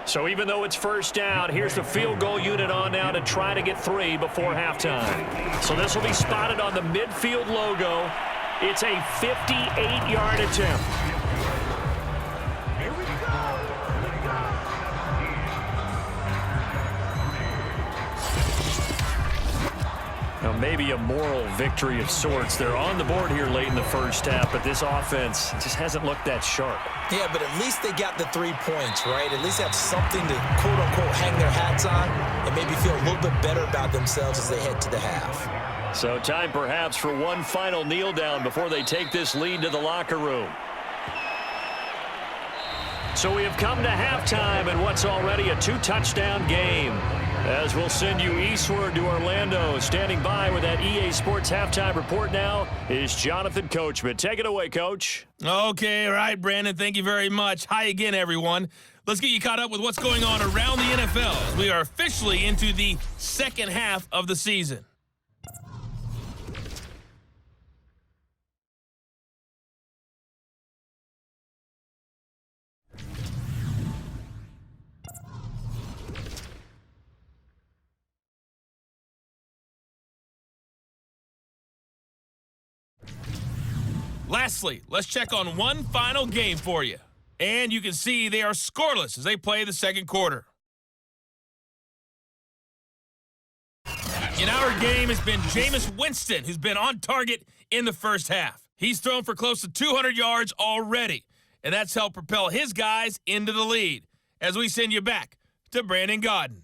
So even though it's first down, here's the field goal unit on now to try to get 3 before halftime. So this will be spotted on the midfield logo. It's a 58-yard attempt. Here we go. Now maybe a moral victory of sorts. They're on the board here late in the first half, but this offense just hasn't looked that sharp. Yeah, but at least they got the 3 points, right? At least have something to, quote-unquote, hang their hats on and maybe feel a little bit better about themselves as they head to the half. So time perhaps for one final kneel down before they take this lead to the locker room. So we have come to halftime in what's already a 2-touchdown game. As we'll send you eastward to Orlando. Standing by with that EA Sports halftime report now is Jonathan Coachman. Take it away, Coach. Okay, all right, Brandon. Thank you very much. Hi again, everyone. Let's get you caught up with what's going on around the NFL as we are officially into the second half of the season. Lastly, let's check on one final game for you. And you can see they are scoreless as they play the second quarter. In our game has been Jameis Winston, who's been on target in the first half. He's thrown for close to 200 yards already, and that's helped propel his guys into the lead. As we send you back to Brandon Gaudin.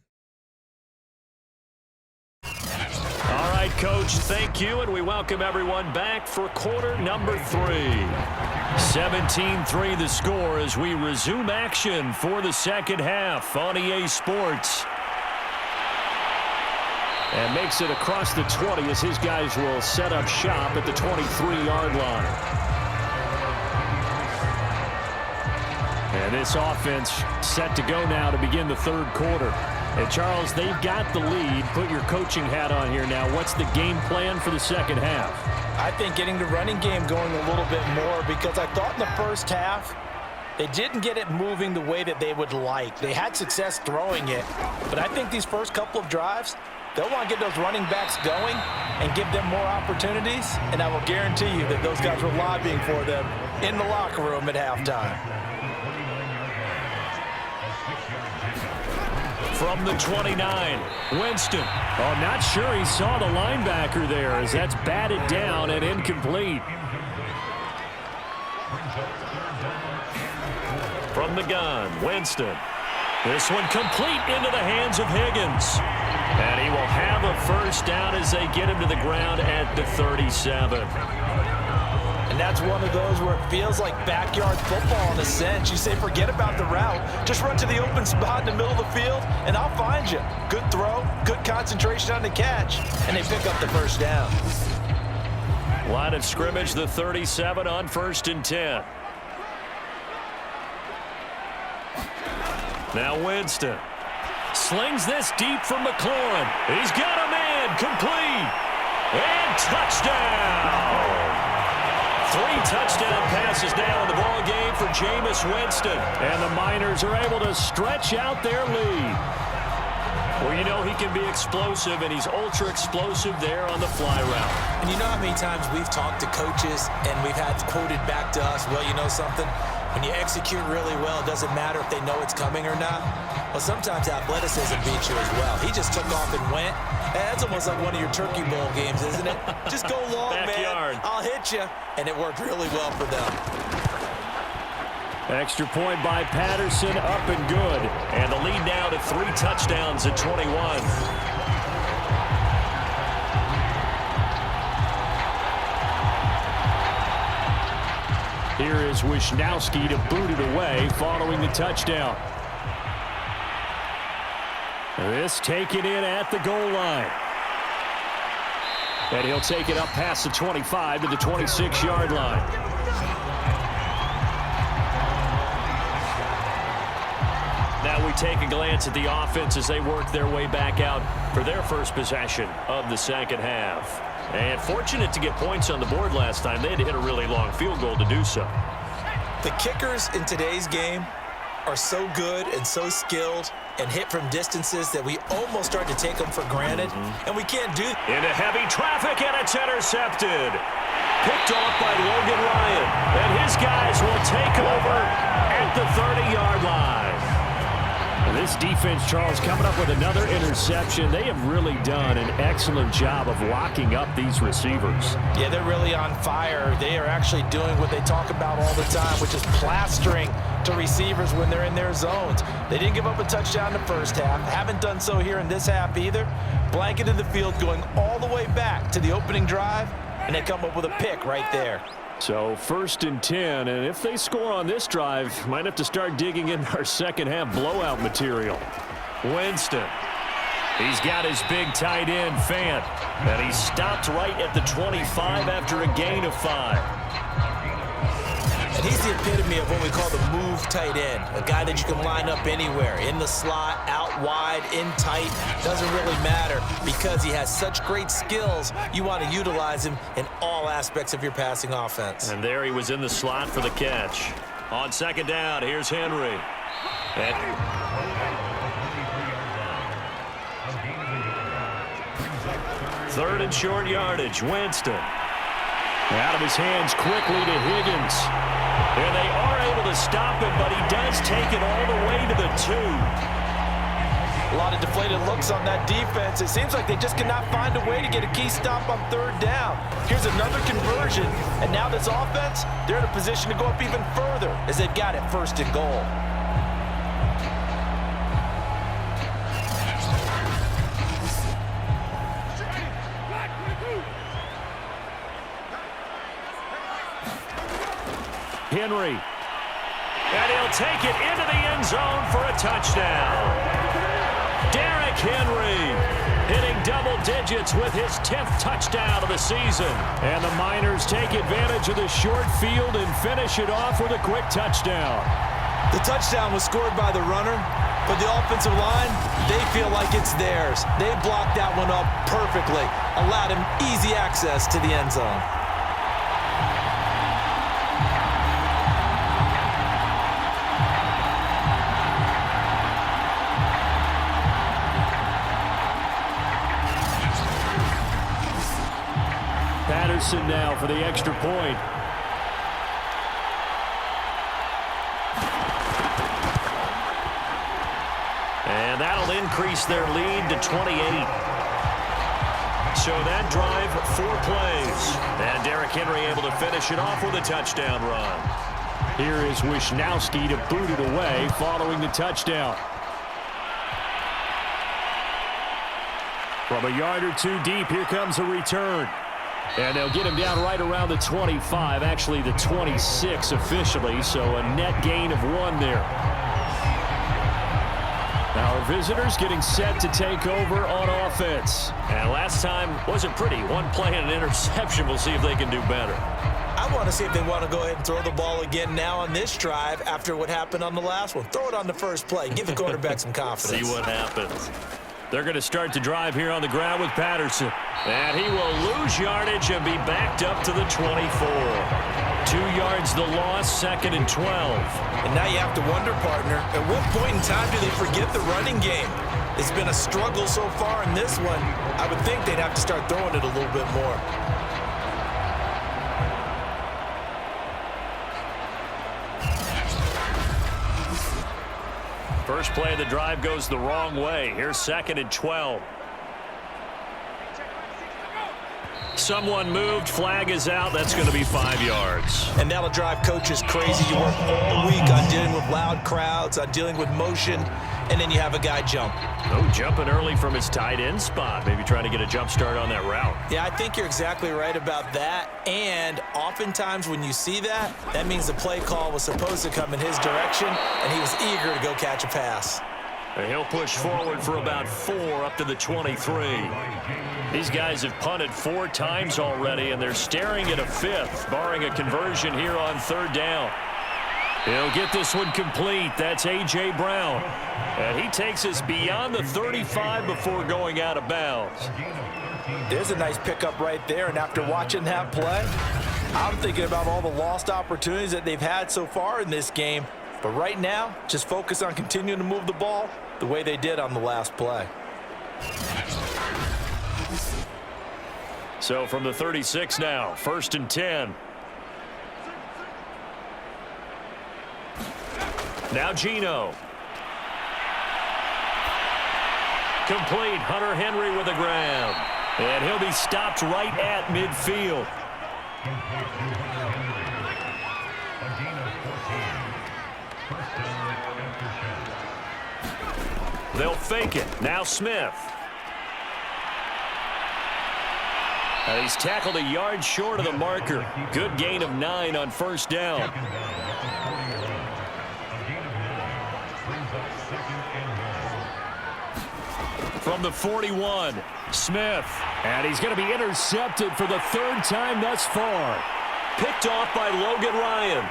All right, Coach, thank you, and we welcome everyone back for quarter number 3. 17-3 the score as we resume action for the second half on EA Sports. And makes it across the 20 as his guys will set up shop at the 23-yard line. And this offense set to go now to begin the third quarter. And, Charles, they've got the lead. Put your coaching hat on here now. What's the game plan for the second half? I think getting the running game going a little bit more because I thought in the first half they didn't get it moving the way that they would like. They had success throwing it, but I think these first couple of drives, they'll want to get those running backs going and give them more opportunities, and I will guarantee you that those guys were lobbying for them in the locker room at halftime. From the 29, Winston. Oh, not sure he saw the linebacker there as that's batted down and incomplete. From the gun, Winston. This one complete into the hands of Higgins. And he will have a first down as they get him to the ground at the 37. And that's one of those where it feels like backyard football in a sense. You say, forget about the route. Just run to the open spot in the middle of the field, and I'll find you. Good throw, good concentration on the catch, and they pick up the first down. Line of scrimmage, the 37 on 1st and 10. Now Winston slings this deep from McLaurin. He's got a man, complete, and touchdown. 3 touchdown passes now in the ball game for Jameis Winston. And the Miners are able to stretch out their lead. Well, you know he can be explosive, and he's ultra-explosive there on the fly route. And you know how many times we've talked to coaches and we've had quoted back to us, well, you know something? When you execute really well, it doesn't matter if they know it's coming or not. Well, sometimes athleticism beats you as well. He just took off and went. That's almost like one of your Turkey Bowl games, isn't it? Just go long, Backyard. man. I'll hit you. And it worked really well for them. Extra point by Patterson, up and good. And the lead now to 3 touchdowns at 21. Here is Wisnowski to boot it away following the touchdown. This taken in at the goal line. And he'll take it up past the 25 to the 26-yard line. Now we take a glance at the offense as they work their way back out for their first possession of the second half. And fortunate to get points on the board last time. They had to hit a really long field goal to do so. The kickers in today's game are so good and so skilled and hit from distances that we almost start to take them for granted, and we can't do that. Into heavy traffic, and it's intercepted. Picked off by Logan Ryan, and his guys will take over at the 30-yard line. This defense, Charles, coming up with another interception. They have really done an excellent job of locking up these receivers. Yeah, they're really on fire. They are actually doing what they talk about all the time, which is plastering to receivers when they're in their zones. They didn't give up a touchdown in the first half. Haven't done so here in this half either. Blanketed the field going all the way back to the opening drive, and they come up with a pick right there. So 1st and 10, and if they score on this drive, might have to start digging in our second half blowout material. Winston. He's got his big tight end, Fant, and he's stopped right at the 25 after a gain of 5. And he's the epitome of what we call the move tight end, a guy that you can line up anywhere, in the slot, out wide, in tight, doesn't really matter because he has such great skills. You want to utilize him in all aspects of your passing offense. And there he was in the slot for the catch. On 2nd down, here's Henry. And 3rd and short yardage, Winston. Out of his hands quickly to Higgins. And they are able to stop him, but he does take it all the way to the 2. A lot of deflated looks on that defense. It seems like they just cannot find a way to get a key stop on 3rd down. Here's another conversion, and now this offense, they're in a position to go up even further as they've got it 1st and goal. Henry. And he'll take it into the end zone for a touchdown. Derrick Henry hitting double digits with his 10th touchdown of the season. And the Miners take advantage of the short field and finish it off with a quick touchdown. The touchdown was scored by the runner, but the offensive line, they feel like it's theirs. They blocked that one up perfectly, allowed him easy access to the end zone. Patterson now for the extra point. And that'll increase their lead to 28. So that drive, 4 plays. And Derrick Henry able to finish it off with a touchdown run. Here is Wisnowski to boot it away following the touchdown. From a yard or 2 deep, here comes a return. And they'll get him down right around the 25, actually the 26 officially, so a net gain of 1 there. Our visitors getting set to take over on offense. And last time wasn't pretty. 1 play and an interception. We'll see if they can do better. I want to see if they want to go ahead and throw the ball again now on this drive after what happened on the last one. Throw it on the first play. Give the quarterback some confidence. See what happens. They're going to start the drive here on the ground with Patterson. And he will lose yardage and be backed up to the 24. 2 yards the loss, 2nd and 12. And now you have to wonder, partner, at what point in time do they forget the running game? It's been a struggle so far in this one. I would think they'd have to start throwing it a little bit more. First play of the drive goes the wrong way. Here's 2nd and 12. Someone moved. Flag is out. That's going to be 5 yards. And that'll drive coaches crazy. You work all week on dealing with loud crowds, on dealing with motion, and then you have a guy jump. Oh, jumping early from his tight end spot. Maybe trying to get a jump start on that route. Yeah, I think you're exactly right about that. And oftentimes when you see that, that means the play call was supposed to come in his direction, and he was eager to go catch a pass. And he'll push forward for about 4 up to the 23. These guys have punted 4 times already, and they're staring at a 5th, barring a conversion here on 3rd down. He'll get this one complete. That's A.J. Brown. And he takes us beyond the 35 before going out of bounds. There's a nice pickup right there, and after watching that play, I'm thinking about all the lost opportunities that they've had so far in this game. But right now, just focus on continuing to move the ball the way they did on the last play. So from the 36 now, 1st and 10. Now Geno. Complete. Hunter Henry with the ground. And he'll be stopped right at midfield. They'll fake it. Now Smith. He's tackled a yard short of the marker. Good gain of 9 on 1st down. From the 41, Smith. And he's going to be intercepted for the 3rd time thus far. Picked off by Logan Ryan.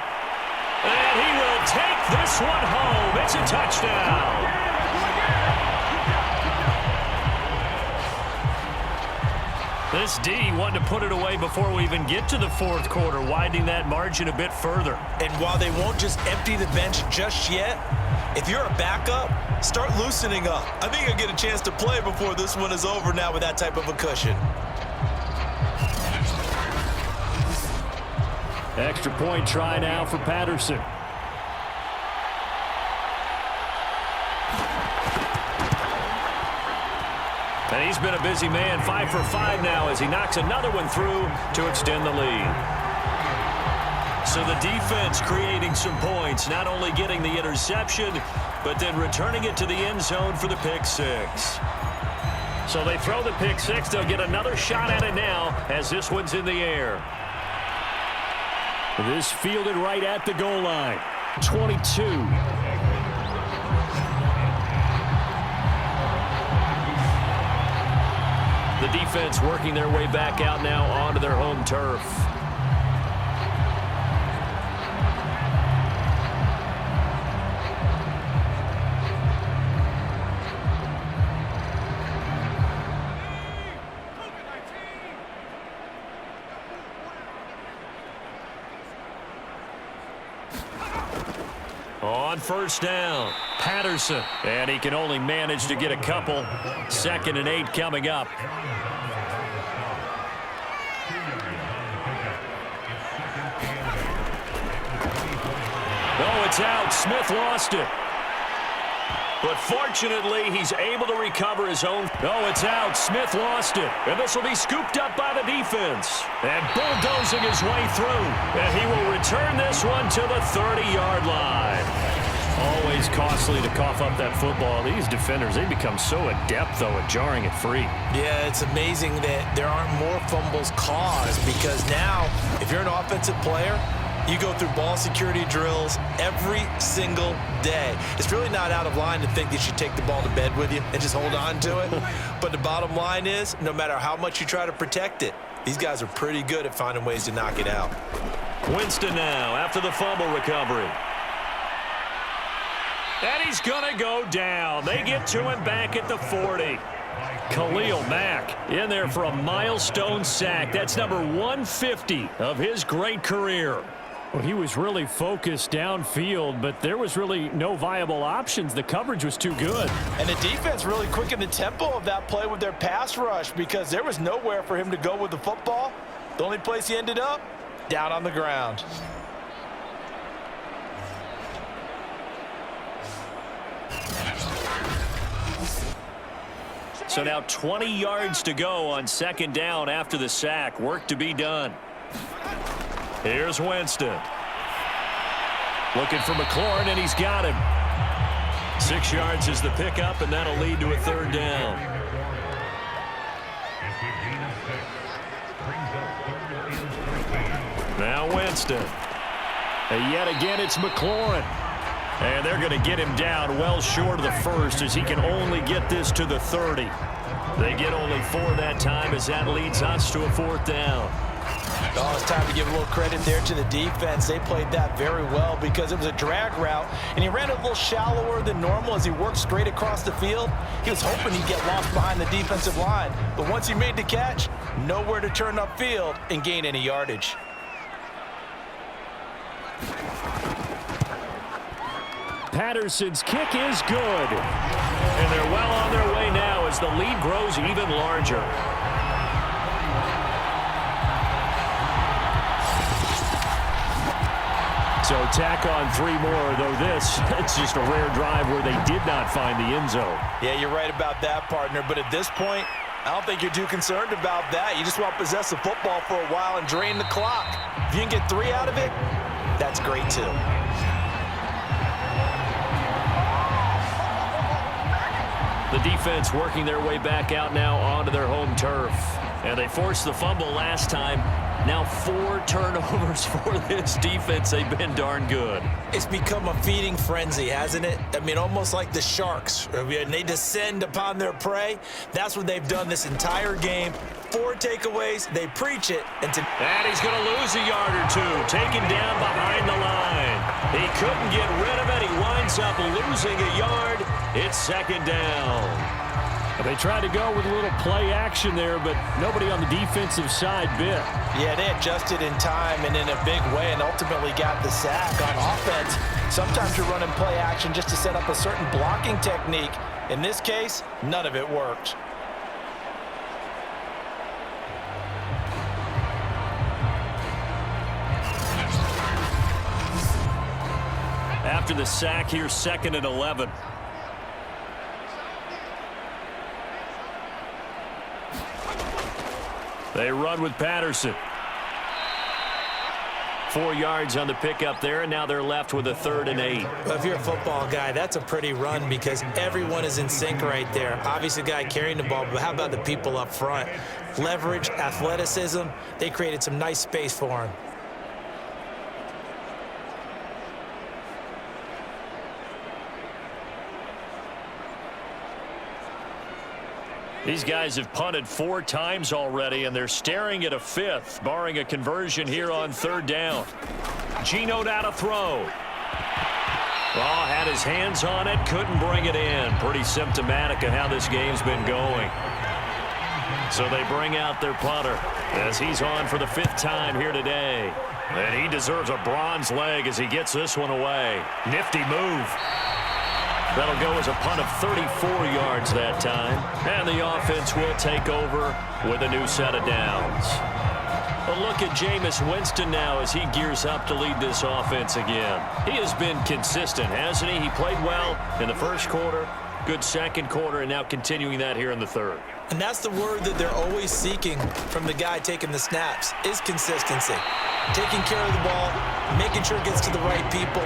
And he will take this one home. It's a touchdown. This D wanted to put it away before we even get to the 4th quarter, widening that margin a bit further. And while they won't just empty the bench just yet, if you're a backup, start loosening up. I think you'll get a chance to play before this one is over now with that type of a cushion. Extra point try now for Patterson. And he's been a busy man, 5 for 5 now as he knocks another one through to extend the lead. So the defense creating some points, not only getting the interception, but then returning it to the end zone for the pick 6. So they throw the pick 6. They'll get another shot at it now as this one's in the air. This fielded right at the goal line. 22. The defense working their way back out now onto their home turf. On 1st down, Patterson. And he can only manage to get a couple. 2nd and 8 coming up. Oh, it's out. Smith lost it. But fortunately, he's able to recover his own. Oh, it's out. Smith lost it. And this will be scooped up by the defense. And bulldozing his way through. And he will return this one to the 30-yard line. Always costly to cough up that football. These defenders, they become so adept, though, at jarring it free. Yeah, it's amazing that there aren't more fumbles caused because now, if you're an offensive player, you go through ball security drills every single day. It's really not out of line to think that you should take the ball to bed with you and just hold on to it. But the bottom line is, no matter how much you try to protect it, these guys are pretty good at finding ways to knock it out. Winston now after the fumble recovery. And he's going to go down. They get to him back at the 40. Khalil Mack in there for a milestone sack. That's number 150 of his great career. Well, he was really focused downfield, but there was really no viable options. The coverage was too good. And the defense really quickened the tempo of that play with their pass rush because there was nowhere for him to go with the football. The only place he ended up, down on the ground. So now 20 yards to go on 2nd down after the sack. Work to be done. Here's Winston. Looking for McLaurin, and he's got him. 6 yards is the pickup, and that'll lead to a 3rd down. Now Winston. And yet again, it's McLaurin. And they're going to get him down well short of the 1st as he can only get this to the 30. They get only 4 that time as that leads us to a 4th down. Oh, it's time to give a little credit there to the defense. They played that very well because it was a drag route, and he ran a little shallower than normal as he worked straight across the field. He was hoping he'd get lost behind the defensive line, but once he made the catch, nowhere to turn upfield and gain any yardage. Patterson's kick is good. And they're well on their way now as the lead grows even larger. So tack on 3 more, though it's just a rare drive where they did not find the end zone. Yeah, you're right about that, partner. But at this point, I don't think you're too concerned about that. You just want to possess the football for a while and drain the clock. If you can get 3 out of it, that's great too. The defense working their way back out now onto their home turf. And they forced the fumble last time. Now 4 turnovers for this defense. They've been darn good. It's become a feeding frenzy, hasn't it? I mean, almost like the sharks. And they descend upon their prey. That's what they've done this entire game. 4 takeaways. They preach it. And he's going to lose a yard or 2. Taken down behind the line. He couldn't get rid of it. He winds up losing a yard. It's 2nd down. They tried to go with a little play action there, but nobody on the defensive side bit. Yeah, they adjusted in time and in a big way and ultimately got the sack. On offense, sometimes you're running play action just to set up a certain blocking technique. In this case, none of it worked. After the sack, here's 2nd and 11. They run with Patterson. 4 yards on the pickup there, and now they're left with a 3rd and 8. Well, if you're a football guy, that's a pretty run because everyone is in sync right there. Obviously, the guy carrying the ball, but how about the people up front? Leverage, athleticism, they created some nice space for him. These guys have punted 4 times already, and they're staring at a 5th, barring a conversion here on 3rd down. Geno now to throw. Oh, had his hands on it, couldn't bring it in. Pretty symptomatic of how this game's been going. So they bring out their punter as he's on for the 5th time here today. And he deserves a bronze leg as he gets this one away. Nifty move. That'll go as a punt of 34 yards that time. And the offense will take over with a new set of downs. A look at Jameis Winston now as he gears up to lead this offense again. He has been consistent, hasn't he? He played well in the 1st quarter, good 2nd quarter, and now continuing that here in the 3rd. And that's the word that they're always seeking from the guy taking the snaps, is consistency. Taking care of the ball, making sure it gets to the right people,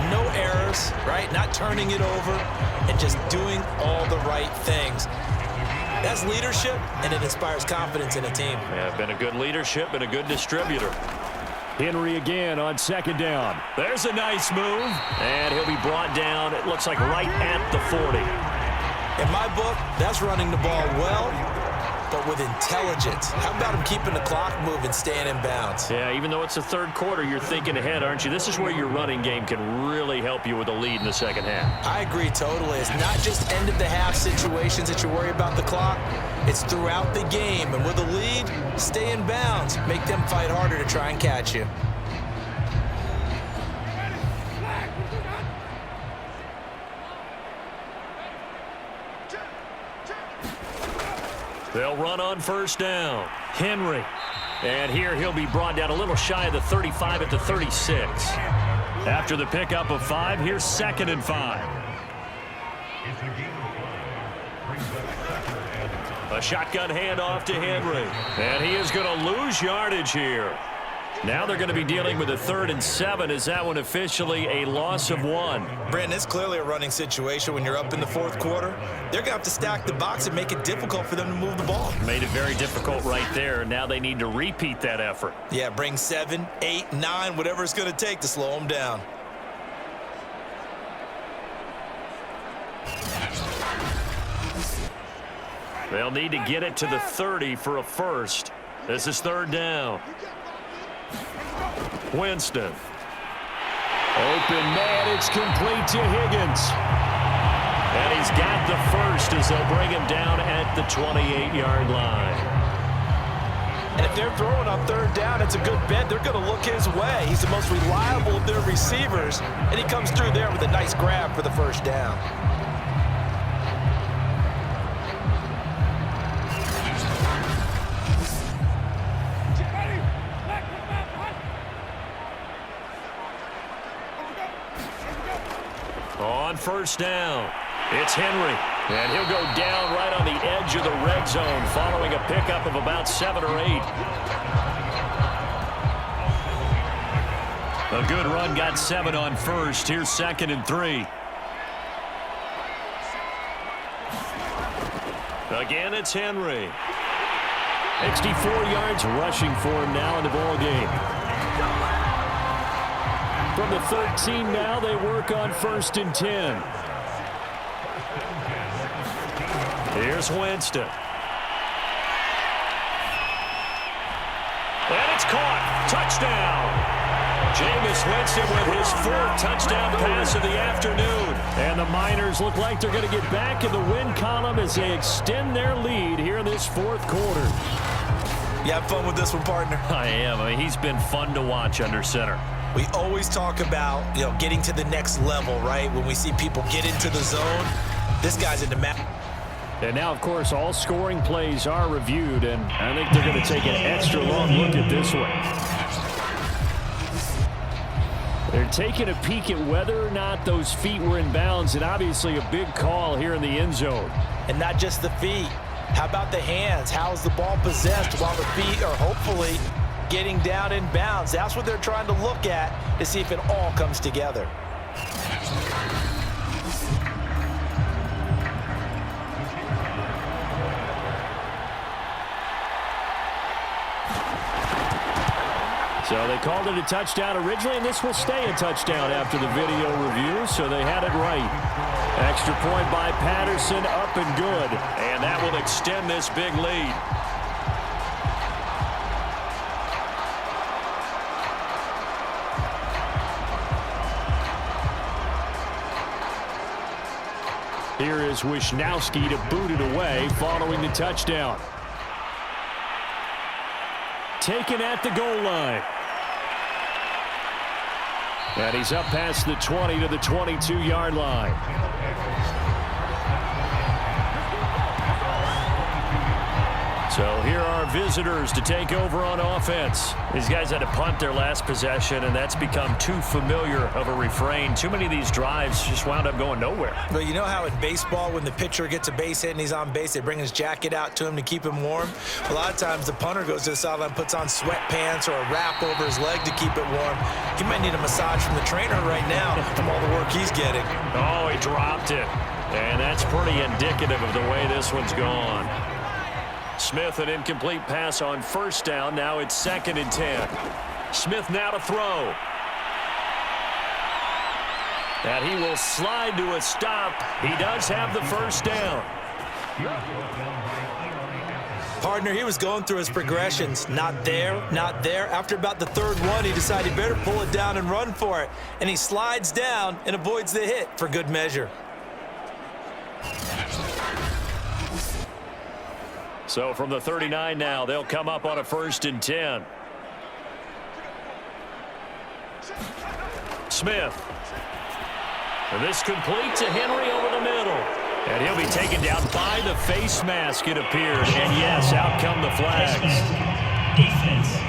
no errors, right? Not turning it over, and just doing all the right things. That's leadership, and it inspires confidence in a team. Yeah, been a good leadership and a good distributor. Henry again on 2nd down. There's a nice move, and he'll be brought down, it looks like right at the 40. In my book, that's running the ball well, but with intelligence. How about him keeping the clock moving, staying in bounds? Yeah, even though it's the 3rd quarter, you're thinking ahead, aren't you? This is where your running game can really help you with a lead in the 2nd half. I agree totally. It's not just end-of-the-half situations that you worry about the clock. It's throughout the game. And with a lead, stay in bounds. Make them fight harder to try and catch you. They'll run on 1st down. Henry. And here he'll be brought down a little shy of the 35 at the 36. After the pickup of 5, here's 2nd and 5. A shotgun handoff to Henry. And he is going to lose yardage here. Now they're going to be dealing with a 3rd and 7. Is that one officially a loss of 1? Brandon, it's clearly a running situation when you're up in the 4th quarter. They're going to have to stack the box and make it difficult for them to move the ball. Made it very difficult right there. Now they need to repeat that effort. Yeah, bring 7, 8, 9, whatever it's going to take to slow them down. They'll need to get it to the 30 for a 1st. This is 3rd down. Winston. Open man, it's complete to Higgins. And he's got the 1st as they'll bring him down at the 28-yard line. And if they're throwing on third down, it's a good bet. They're going to look his way. He's the most reliable of their receivers, and he comes through there with a nice grab for the first down. On first down, it's Henry. And he'll go down right on the edge of the red zone following a pickup of about 7 or 8. A good run got 7 on first. Here's 2nd and 3. Again, it's Henry. 64 yards rushing for him now in the ball game. From the 13 now, they work on 1st and 10. Here's Winston. And it's caught. Touchdown. Jameis Winston with his 4th touchdown pass of the afternoon. And the Miners look like they're going to get back in the win column as they extend their lead here in this 4th quarter. You have fun with this one, partner? I am. I mean, he's been fun to watch under center. We always talk about, getting to the next level, right? When we see people get into the zone, this guy's in the map. And now, of course, all scoring plays are reviewed, and I think they're going to take an extra long look at this one. They're taking a peek at whether or not those feet were in bounds, and obviously a big call here in the end zone. And not just the feet. How about the hands? How is the ball possessed while the feet are hopefully getting down in bounds? That's what they're trying to look at to see if it all comes together. So they called it a touchdown originally, and this will stay a touchdown after the video review, so they had it right. Extra point by Patterson, up and good. And that will extend this big lead. Here is Wisnowski to boot it away following the touchdown. Taken at the goal line. And he's up past the 20 to the 22-yard line. So here are visitors to take over on offense. These guys had to punt their last possession, and that's become too familiar of a refrain. Too many of these drives just wound up going nowhere. Well, you know how in baseball, when the pitcher gets a base hit and he's on base, they bring his jacket out to him to keep him warm? A lot of times the punter goes to the sideline, puts on sweatpants or a wrap over his leg to keep it warm. He might need a massage from the trainer right now from all the work he's getting. Oh, he dropped it. And that's pretty indicative of the way this one's gone. Smith, an incomplete pass on first down. Now it's 2nd and 10. Smith now to throw. And he will slide to a stop. He does have the first down. Partner, he was going through his progressions. Not there, not there. After about the 3rd one, he decided he better pull it down and run for it. And he slides down and avoids the hit for good measure. So from the 39 now, they'll come up on a 1st and 10. Smith. And this complete to Henry over the middle. And he'll be taken down by the face mask, it appears. And yes, out come the flags. Defense.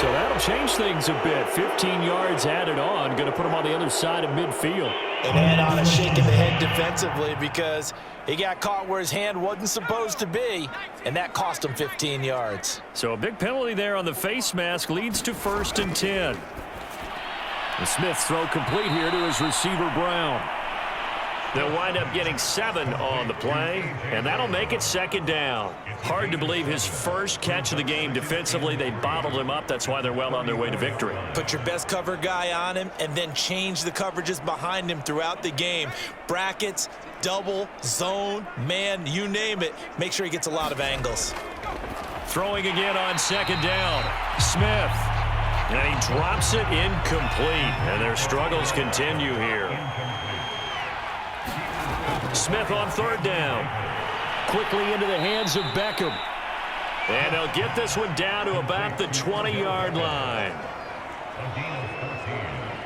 So that'll change things a bit. 15 yards added on. Going to put him on the other side of midfield. And add on a shake in the head defensively because he got caught where his hand wasn't supposed to be, and that cost him 15 yards. So a big penalty there on the face mask leads to 1st and 10. And Smith's throw complete here to his receiver, Brown. They'll wind up getting 7 on the play, and that'll make it 2nd down. Hard to believe his first catch of the game defensively. They bottled him up. That's why they're well on their way to victory. Put your best cover guy on him and then change the coverages behind him throughout the game. Brackets, double, zone, man, you name it. Make sure he gets a lot of angles. Throwing again on 2nd down. Smith. And he drops it incomplete. And their struggles continue here. Smith on 3rd down. quickly into the hands of Beckham. And they'll get this one down to about the 20-yard line.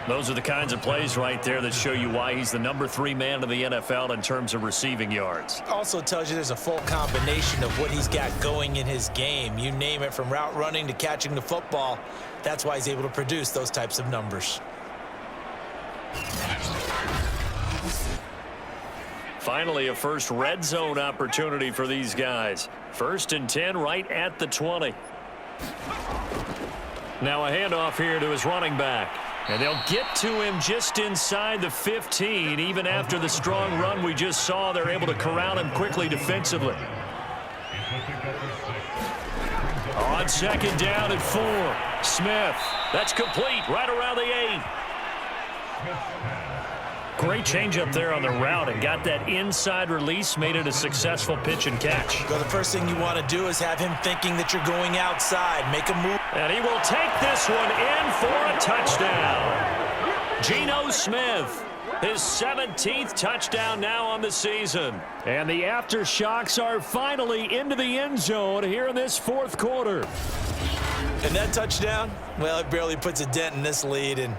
Those are the kinds of plays right there that show you why he's the number 3 man in the NFL in terms of receiving yards. Also tells you there's a full combination of what he's got going in his game. You name it, from route running to catching the football. That's why he's able to produce those types of numbers. Finally, a first red zone opportunity for these guys. 1st and 10 right at the 20. Now a handoff here to his running back. And they'll get to him just inside the 15. Even after the strong run we just saw, they're able to corral him quickly defensively. On 2nd down and 4. Smith. That's complete right around the 8. Great change up there on the route and got that inside release, made it a successful pitch and catch. Well, the first thing you want to do is have him thinking that you're going outside. Make a move. And he will take this one in for a touchdown. Geno Smith, his 17th touchdown now on the season. And the Aftershocks are finally into the end zone here in this 4th quarter. And that touchdown, well, it barely puts a dent in this lead. And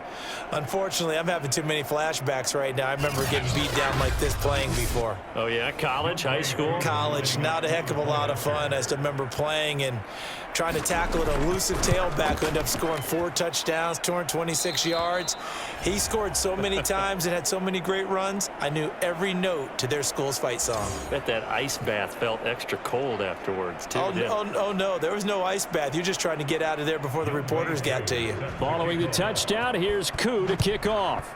unfortunately, I'm having too many flashbacks right now. I remember getting beat down like this playing before. Oh, yeah? College, high school? College. Not a heck of a lot of fun. I just remember playing and trying to tackle an elusive tailback who ended up scoring 4 touchdowns, 226 yards. He scored so many times and had so many great runs, I knew every note to their school's fight song. Bet that ice bath felt extra cold afterwards, too. Oh, no, there was no ice bath. You're just trying to get out of there before the reporters got to you. Following the touchdown, here's Koo to kick off.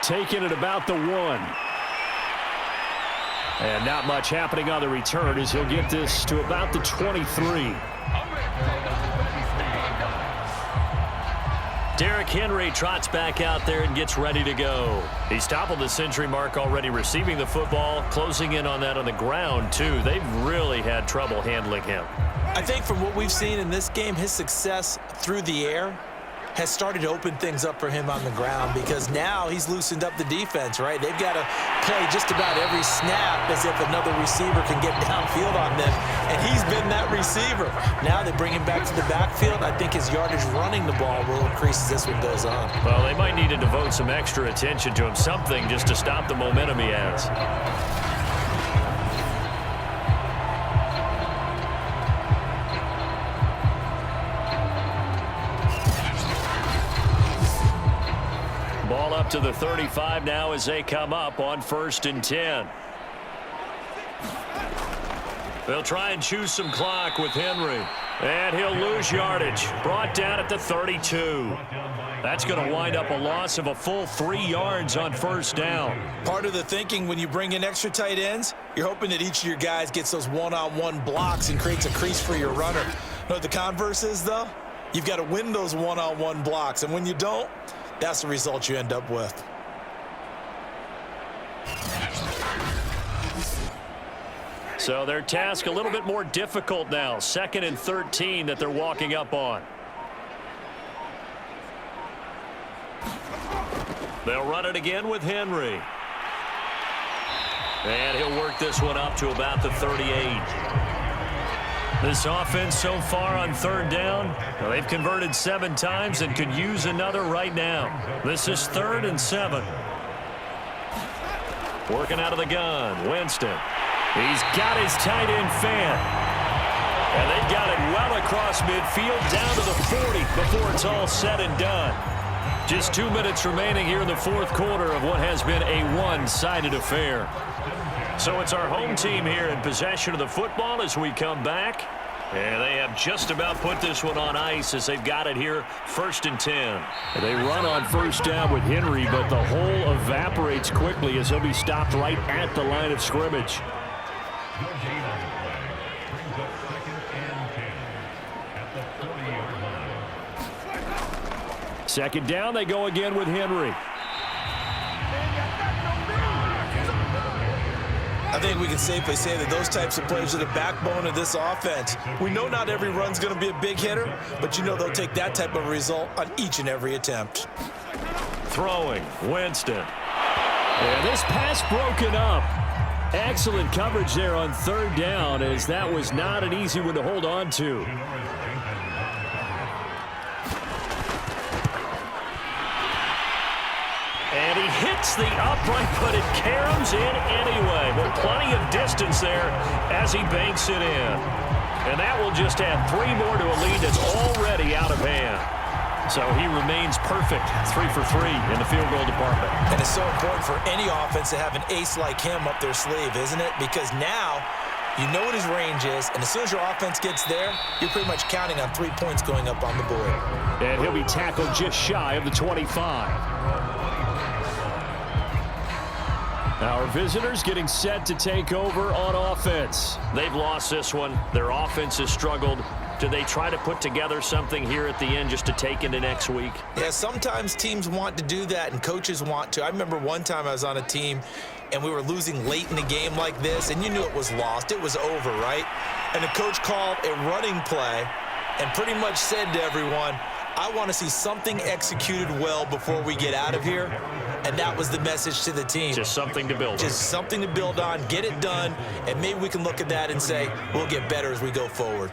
Taking it about the 1. And not much happening on the return as he'll get this to about the 23. Derrick Henry trots back out there and gets ready to go. He's toppled the century mark already receiving the football, closing in on that on the ground, too. They've really had trouble handling him. I think from what we've seen in this game, his success through the air has started to open things up for him on the ground, because now he's loosened up the defense, right? They've got to play just about every snap as if another receiver can get downfield on them, and he's been that receiver. Now they bring him back to the backfield. I think his yardage running the ball will increase as this one goes on. Well, they might need to devote some extra attention to him, something just to stop the momentum he has. 35 now as they come up on 1st and 10. They'll try and choose some clock with Henry. And he'll lose yardage. Brought down at the 32. That's going to wind up a loss of a full 3 yards on 1st down. Part of the thinking when you bring in extra tight ends, you're hoping that each of your guys gets those one-on-one blocks and creates a crease for your runner. You know what the converse is, though? You've got to win those one-on-one blocks. And when you don't, that's the result you end up with. So their task a little bit more difficult now. 2nd and 13 that they're walking up on. They'll run it again with Henry. And he'll work this one up to about the 38. This offense so far on 3rd down, well, they've converted 7 times and could use another right now. This is 3rd and 7. Working out of the gun, Winston. He's got his tight end fan. And they've got it well across midfield down to the 40 before it's all said and done. Just 2 minutes remaining here in the 4th quarter of what has been a one-sided affair. So it's our home team here in possession of the football as we come back. And they have just about put this one on ice as they've got it here, 1st and 10. They run on 1st down with Henry, but the hole evaporates quickly as he'll be stopped right at the line of scrimmage. 2nd down, they go again with Henry. I think we can safely say that those types of plays are the backbone of this offense. We know not every run's going to be a big hitter, but you know they'll take that type of result on each and every attempt. Throwing, Winston. And this pass broken up. Excellent coverage there on third down, as that was not an easy one to hold on to. And he hits the upright, but it caroms in anyway. But plenty of distance there as he banks it in. And that will just add 3 more to a lead that's already out of hand. So he remains perfect, 3 for 3 in the field goal department. And it's so important for any offense to have an ace like him up their sleeve, isn't it? Because now you know what his range is, and as soon as your offense gets there, you're pretty much counting on 3 points going up on the board. And he'll be tackled just shy of the 25. Our visitors getting set to take over on offense. They've lost this one. Their offense has struggled. Do they try to put together something here at the end just to take into next week? Yeah, sometimes teams want to do that and coaches want to. I remember one time I was on a team and we were losing late in a game like this, and you knew it was lost. It was over, right? And the coach called a running play and pretty much said to everyone, I want to see something executed well before we get out of here. And that was the message to the team. Just something to build on. Just something to build on, get it done, and maybe we can look at that and say, we'll get better as we go forward.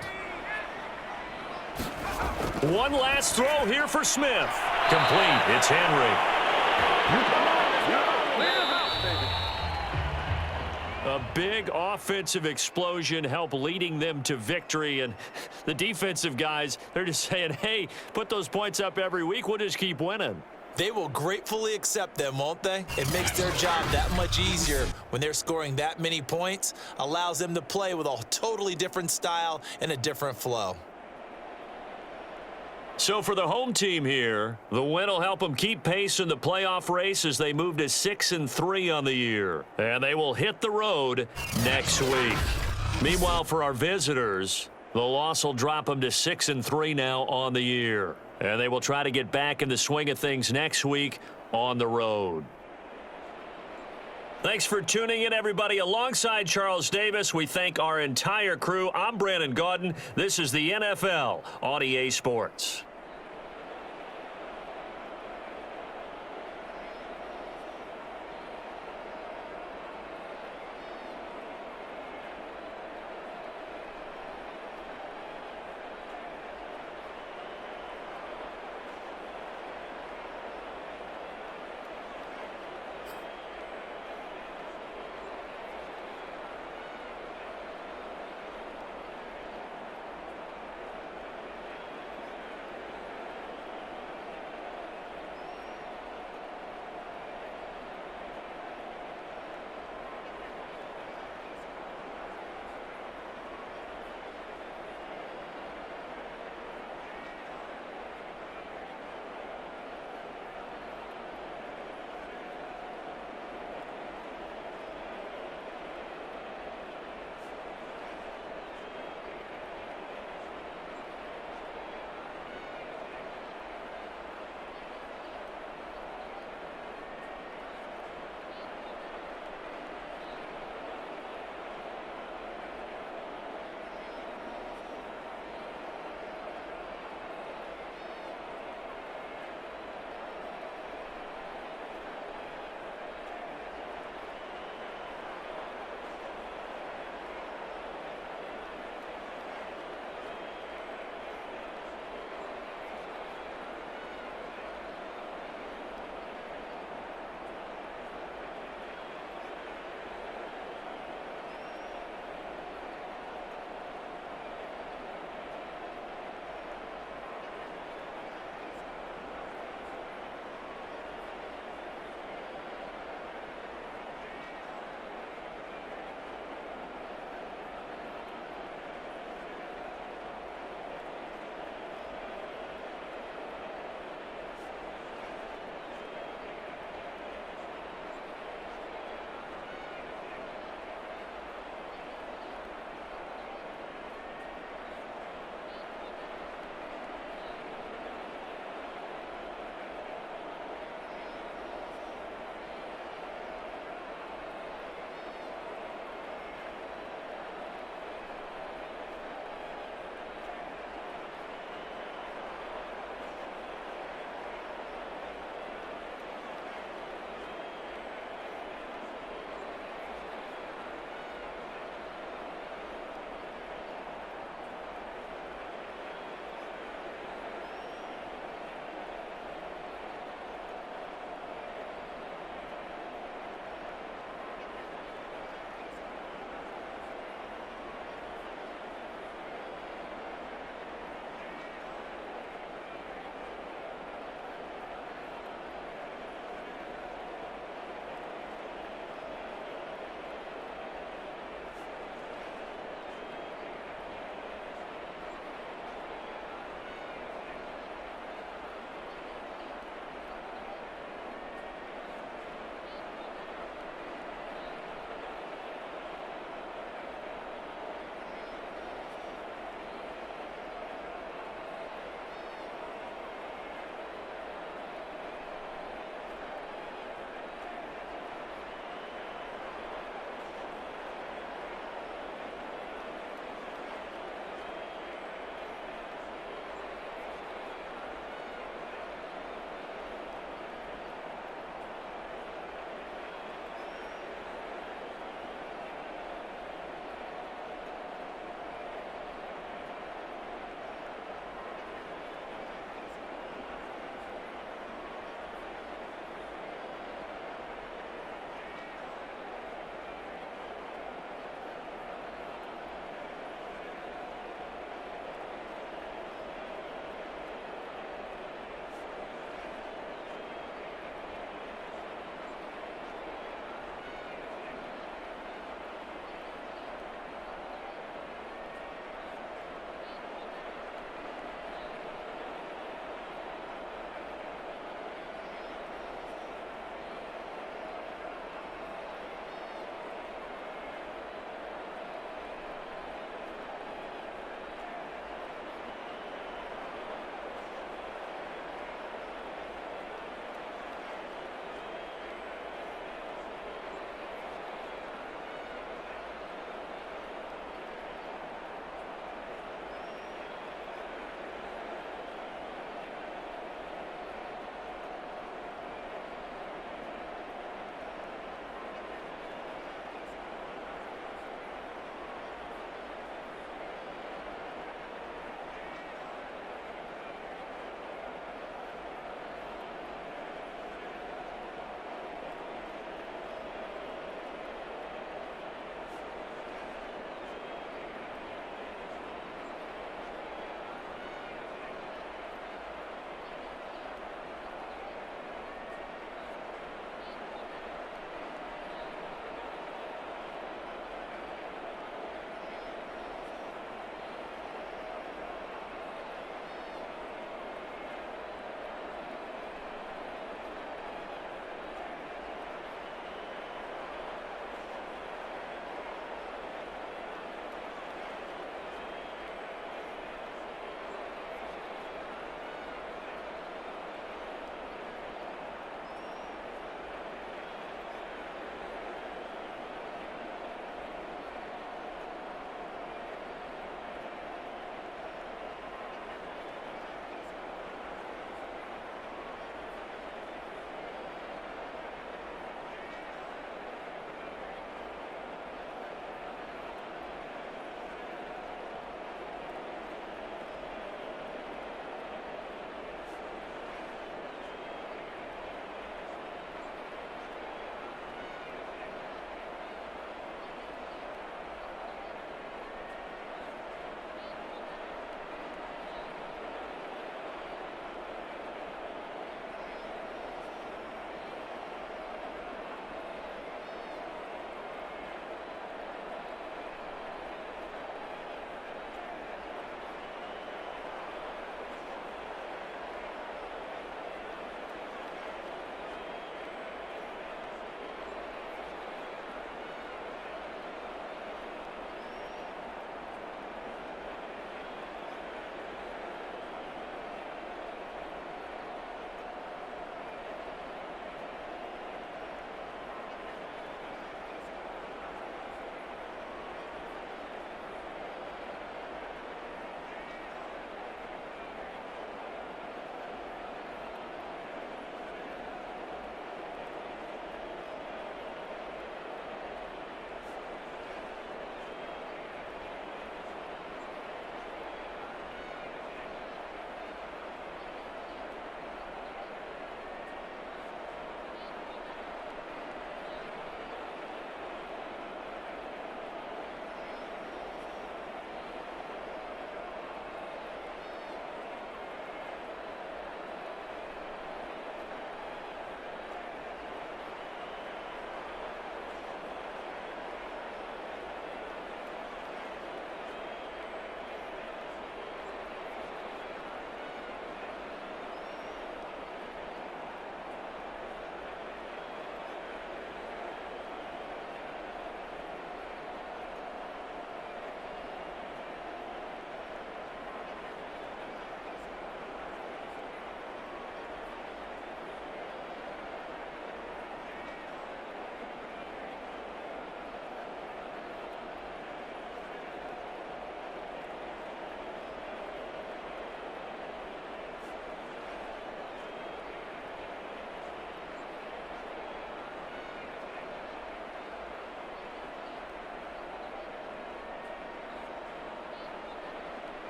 One last throw here for Smith. Complete. It's Henry. A big offensive explosion helped leading them to victory. And the defensive guys, they're just saying, hey, put those points up every week. We'll just keep winning. They will gratefully accept them, won't they? It makes their job that much easier when they're scoring that many points, allows them to play with a totally different style and a different flow. So for the home team here, the win will help them keep pace in the playoff race as they move to 6-3 on the year. And they will hit the road next week. Meanwhile, for our visitors, the loss will drop them to 6-3 now on the year. And they will try to get back in the swing of things next week on the road. Thanks for tuning in, everybody. Alongside Charles Davis, we thank our entire crew. I'm Brandon Gaudin. This is the NFL on EA Sports.